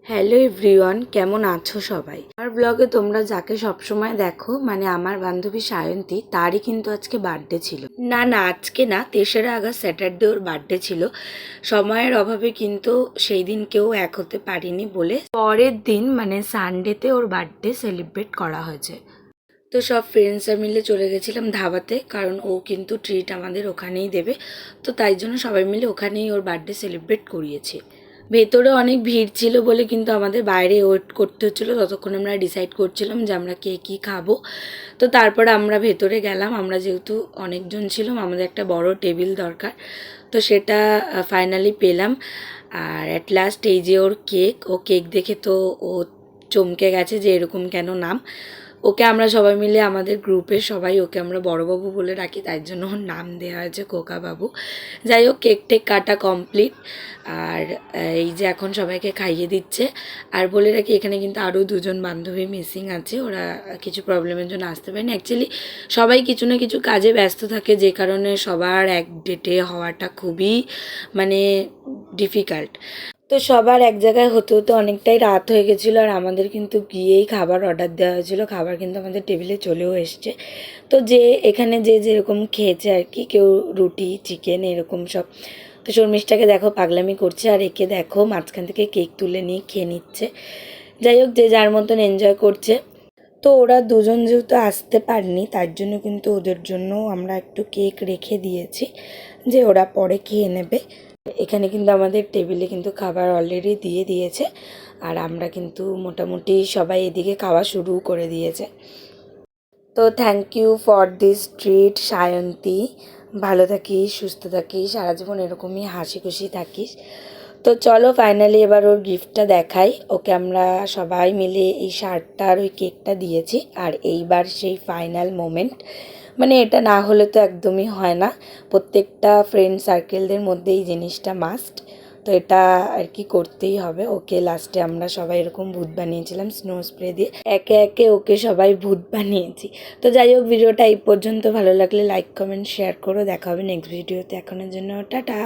Hello everyone, কেমন আছো সবাই? আমার ব্লগে তোমরা যাকে সবসময় দেখো মানে আমার বান্ধবী সায়ন্তী, তারই কিন্তু আজকে বার্থডে ছিল। না আজকে না, 3রা আগস্ট স্যাটারডে ওর বার্থডে ছিল। সময়ের অভাবে কিন্তু সেই দিন কেউ এক হতে পারিনি বলে পরের দিন মানে সানডেতে ওর বার্থডে সেলিব্রেট করা হয়েছে। তো সব ফ্রেন্ডসরা মিলে চলে গেছিলাম ধাবাতে, কারণ ও কিন্তু ট্রিট আমাদের ওখানেই দেবে। তো তাই জন্য সবাই মিলে ওখানেই ওর বার্থডে সেলিব্রেট করিয়েছি। ভেতরে অনেক ভিড় ছিল বলে কিন্তু আমাদের বাইরে ওয়েট করতে হচ্ছিলো, ততক্ষণ আমরা ডিসাইড করছিলাম যে আমরা কে কী খাবো। তো তারপরে আমরা ভেতরে গেলাম। আমরা যেহেতু অনেকজন ছিলাম, আমাদের একটা বড় টেবিল দরকার, তো সেটা ফাইনালি পেলাম। আর অ্যাট লাস্ট এই যে ওর কেক, ও কেক দেখে তো ও চমকে গেছে যে এরকম কেন নাম। ওকে আমরা সবাই মিলে আমাদের গ্রুপের সবাই ওকে আমরা বড়বাবু বলে রাখি, তাই জন্য ওর নাম দেওয়া হয়েছে কোকা বাবু। যাই হোক, কেক টেক কাটা কমপ্লিট। আর এই যে এখন সবাইকে খাইয়ে দিচ্ছে। আর বলে রাখি, এখানে কিন্তু আরও দুজন বান্ধবী মিসিং আছে, ওরা কিছু প্রবলেমের জন্য আসতে পারেনি। অ্যাকচুয়ালি সবাই কিছু না কিছু কাজে ব্যস্ত থাকে, যে কারণে সবার এক ডেটে হওয়াটা খুবই মানে ডিফিকাল্ট। তো সবার এক জায়গায় হতে হতে অনেকটাই রাত হয়ে গেছিলো, আর আমাদের কিন্তু গিয়েই খাবার অর্ডার দেওয়া হয়েছিলো। খাবার কিন্তু আমাদের টেবিলে চলেও এসছে। তো যে এখানে যে যেরকম খেয়েছে আর কি, কেউ রুটি চিকেন এরকম সব। তো শর্মিষ্ঠাকে দেখো পাগলামি করছে, আর একে দেখো মাঝখান থেকে কেক তুলে নিয়ে খেয়ে নিচ্ছে। যাই হোক, যে যার মতন এনজয় করছে। তো ওরা দুজন যেহেতু আসতে পারেনি, তার জন্য কিন্তু ওদের জন্য আমরা একটু কেক রেখে দিয়েছি, যে ওরা পরে খেয়ে নেবে। এখানে কিন্তু আমাদের টেবিলে কিন্তু খাবার অলরেডি দিয়ে দিয়েছে, আর আমরা কিন্তু মোটামুটি সবাই এদিকে খাওয়া শুরু করে দিয়েছে। তো thank you for this treat Sayanti. ভালো থাকিস, সুস্থ থাকিস, সারা জীবন এরকমই হাসি খুশি থাকিস। তো চলো ফাইনালি এবার ওর গিফটটা দেখাই। ওকে আমরা সবাই মিলে এই শার্টটা আর ওই কেকটা দিয়েছি, আর এইবার সেই ফাইনাল মোমেন্ট। মানে এটা না হলে তো একদমই হয় না, প্রত্যেকটা ফ্রেন্ড সার্কেলদের মধ্যে এই জিনিসটা মাস্ট। তো এটা আর কি করতেই হবে। ওকে লাস্টে আমরা সবাই এরকম ভূত বানিয়েছিলাম স্নো স্প্রে দিয়ে, একে একে ওকে সবাই ভূত বানিয়েছি। তো যাই হোক, ভিডিওটা এই পর্যন্ত। ভালো লাগলে লাইক কমেন্ট শেয়ার করো। দেখা হবে নেক্সট ভিডিওতে। এখনের জন্য টাটা।